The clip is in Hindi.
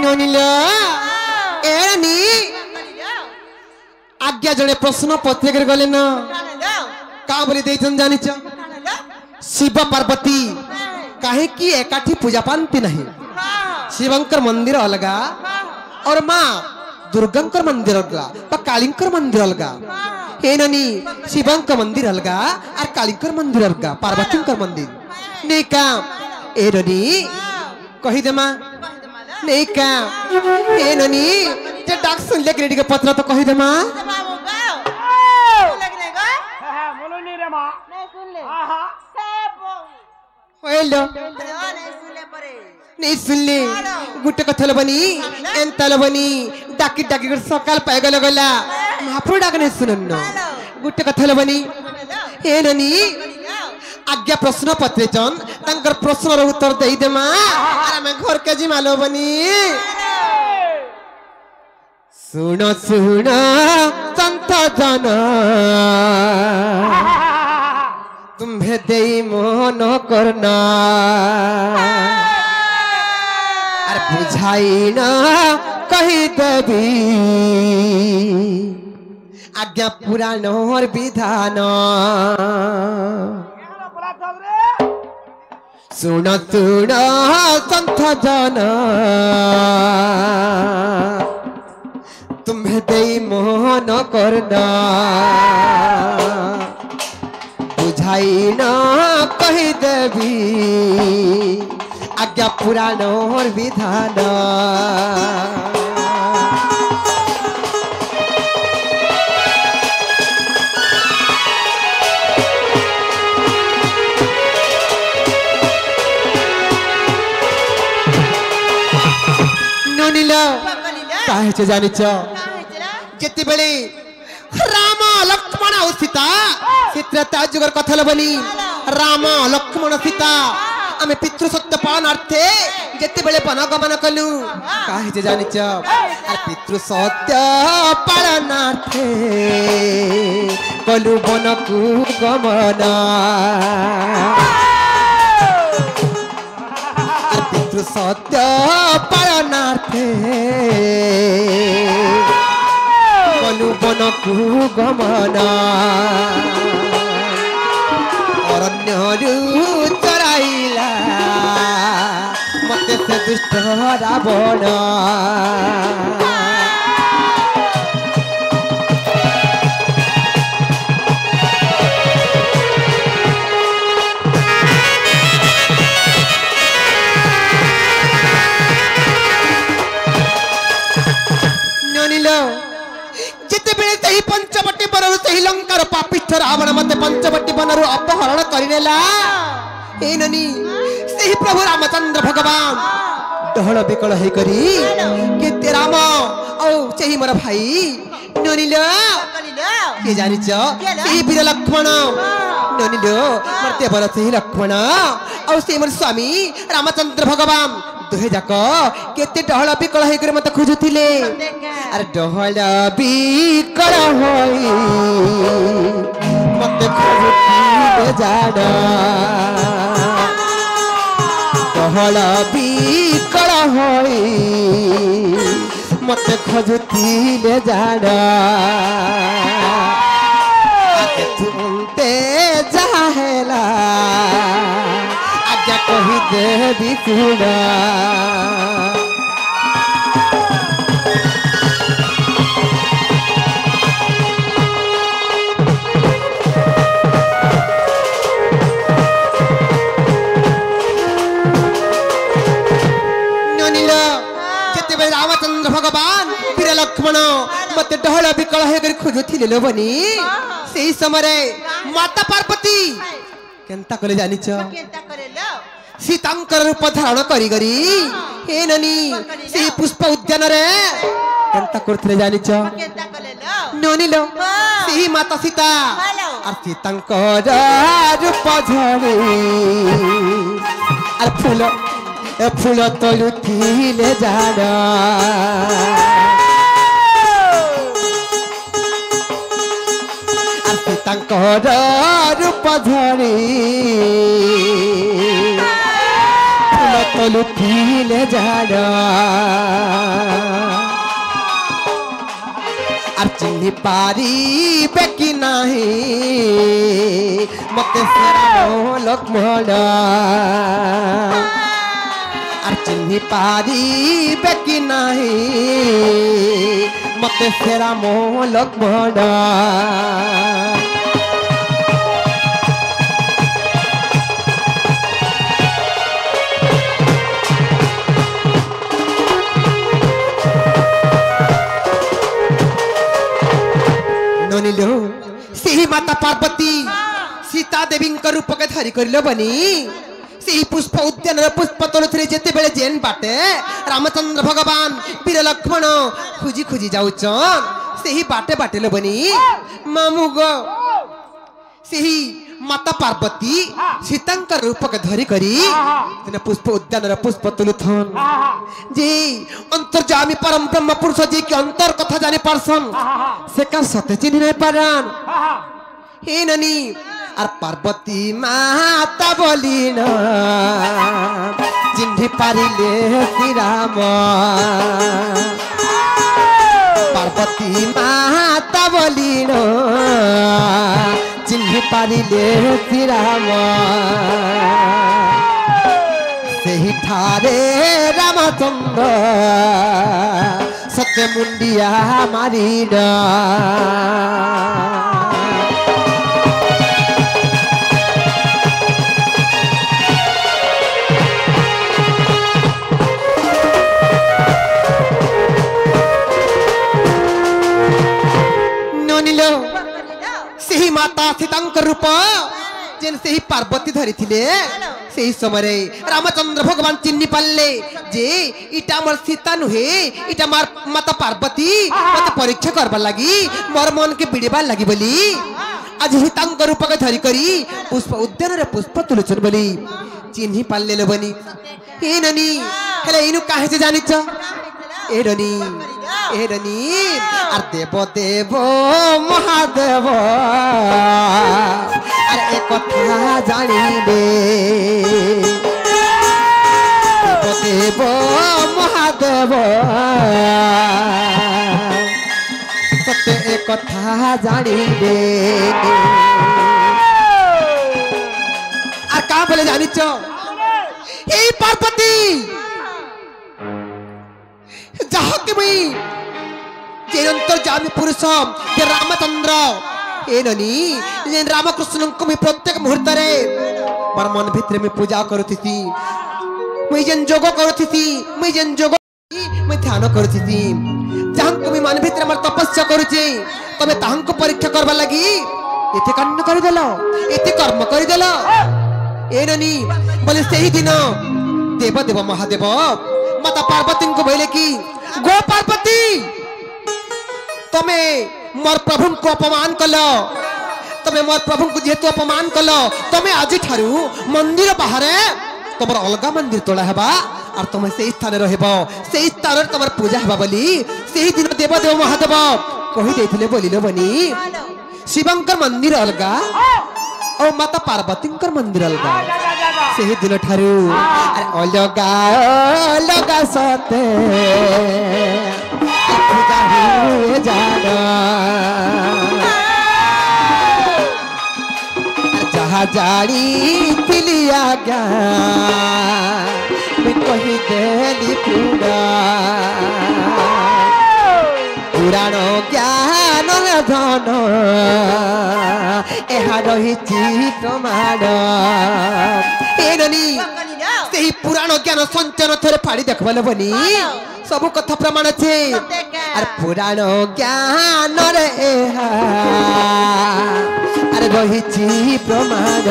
ननिला एरानी आज्ञा जड़े प्रश्न पत्रिका गले न का बोली देछन जानिछ शिव पार्वती काहे की एकाठी पूजा पाती नहीं शिवंकर मंदिर अलगा और माँ दुर्गंकर मंदिर अलगा कालींकर मंदिर अलगा हे ननी शिवंकर मंदिर अलगा और कालींकर मंदिर अलगा पार्वतींकर मंदिर नहीं का ए ननी कही दे माँ नहीं का ए ननी जे डाक सुन ले ग्रेडी के पत्र तो कही दे माँ हेलो नहीं सुनले गुटे कथल बनी एंतल बनी डाकी डाकी कर सकाल पाए गला गला महापुर डाक नहीं सुनन गुटे कथल बनी हे ननी आज्ञा प्रश्न पत्रे चन तंकर प्रश्न रो उत्तर देई दे मां अरे मैं घर के जी मालो बनी सुनो सुनो संत जन तुम्हें दे मोहन करना अरे बुझाई ना कही देवी आज्ञा पुराण और विधान सुन सुन संत जन तुम्हें दे मोहन करना बुझाई ना कही देवी आज्ञा पुराण और विधान ननिला काहे से जानिछ जेते बेले राम लक्ष्मण और सीता सीता जुगर कथल बनी राम लक्ष्मण सीता आमे पितृ सत्य पालनार्थे जेते बेले वनगमन कलु काहे जे जानिछ अरे पितृ सत्य पालनार्थे कलु वनकु गमन अरे पितृ सत्य पालनार्थे कलु वनकु गमन अरण्यरु चराइला मते से दुष्ट रावण ननिलो जिते बेले सही पंचवटी बनरु सही लंकार पापिष्ठ रावण मते पंचवटी बनरु अपहरण करिनेला ए ननी सही प्रभु रामचंद्र भगवान डहल बिकल हे करी केते राम औ सही मोर भाई ननिलो के जानिछ सही वीर लक्ष्मण ननिलो मर्ते बर सही लक्ष्मण औ सही मोर स्वामी रामचंद्र भगवान दुहे जाक केते डहल बिकल हे करी मते खोजुथिले अरे डहल बिकल होई मते खोजुथिले जाना डहल बिकल होई मते खोजुथिले जाना आके तुमते जाहेला आज्ञा कही देवी सुना रामचंद्र भगवान वीर लक्ष्मण मत डहल बिकल हे खोजुथिले लो बनी सेही समय माता पार्वती केनता करे जानिछ सीतांकर रूप धारण करी गरी हे ननी सेही पुष्प उद्यान रे केनता करथिले जानिछ ननिलो सेही माता सीता और सीतांकर रूप धरि और फूल फूल तलुथिले जाना सीतांकर रूप धरि फूल तलुथिले जाना আর চিনি পারি বেকি নাহি মতে সেরাম লক্ষ্মণ আর চিনি পারি বেকি নাহি মতে সেরাম লক্ষ্মণ ननिलो सेही माता पार्वती सीता देवी रूप के धरी कर बनी सेही पुष्प उद्यान पुष्प तोलुथिले जेते बेले जेन बाटे रामचंद्र भगवान वीर लक्ष्मण खुजी खुजी जाउचन सेही बाटे बाटे लो बनी मामुग सेही माता पार्वती सीतांकर रूप के धरी करी पुष्प उद्यान पुष्प तुलुथन जी अंतर्जामी परम ब्रह्म पुरुष जी के अंतर कथा जानी पारसन से का सते चिन्ह नहीं पारन हे ननी और पार्वती माता बोली न चिन्ह पारिले श्री राम पार्वती माता बोली न चिन्ह पारिले श्री राम सेही ठारे रामचंद्र सत्य मुंडिया मारिन ननिलो सेही माता सीतांकर रूप जेन सेही पार्वती धरी थिले सेही समय रामचंद्र भगवान चिन्नी पाले जे इटा मोर सीता नुहे इटा मार माता पार्वती मते परीक्षा करबा लगी मोर मन के बिड़ेबा लगी बोली आज सीतांकर रूप के धरी करी पुष्प उद्यान रे पुष्प तुलचन बोली चिन्ही पाले ले बनी हे ननी हेले इनु काहे से जानिच ए रनी और देव देव महादेव और एक कथा जानिबे देव देव महादेव सत्य एक कथा जानिबे और का बोले जानिच ए पार्वती जहाँ के भाई अंतर्जामी पुरुष के रामचंद्र ए ननी रामकृष्ण को मैं प्रत्येक मुहूर्त रे पर मन भितर में पूजा करुथी मैं जन जोग करुथी मैं जन जोग मैं ध्यान करुथी जहाँ को मैं मन भितर मर तपस्या करुचे तमे ताहं को परीक्षा करबा लगी एते कांड कर देलो एते कर्म कर देलो ए ननी बोले सही दिन देव देव महादेव माता पार्वती को बोले कि गो पार्वती तमे मोर प्रभु को अपमान कलो तमे मोर प्रभु को जेतु अपमान कलो तमे आज ठारू मंदिर बाहरे तमर अलगा मंदिर तोड़ा हेबा और तमे से स्थान रहबो से स्थान तमर पूजा हेबा बोली सेही दिन देव देव महादेव कहि देथिले बोलिलो बनी शिवंकर मंदिर अलगा और माता पार्वती मंदिर अलगा सेही दिन ठारू अलगा अलगा सते पूजा हुए जाना जहाँ जानी पिलिया क्या मैं कही देली पूरा पुरानो ज्ञान धन एहा रही प्रमाण ए ननी सेही पुराण ज्ञान संचन थोड़े फाड़ी देखबले बनी सब कथा प्रमाण छे अरे पुराण ज्ञान रे एहा अरे रही प्रमाण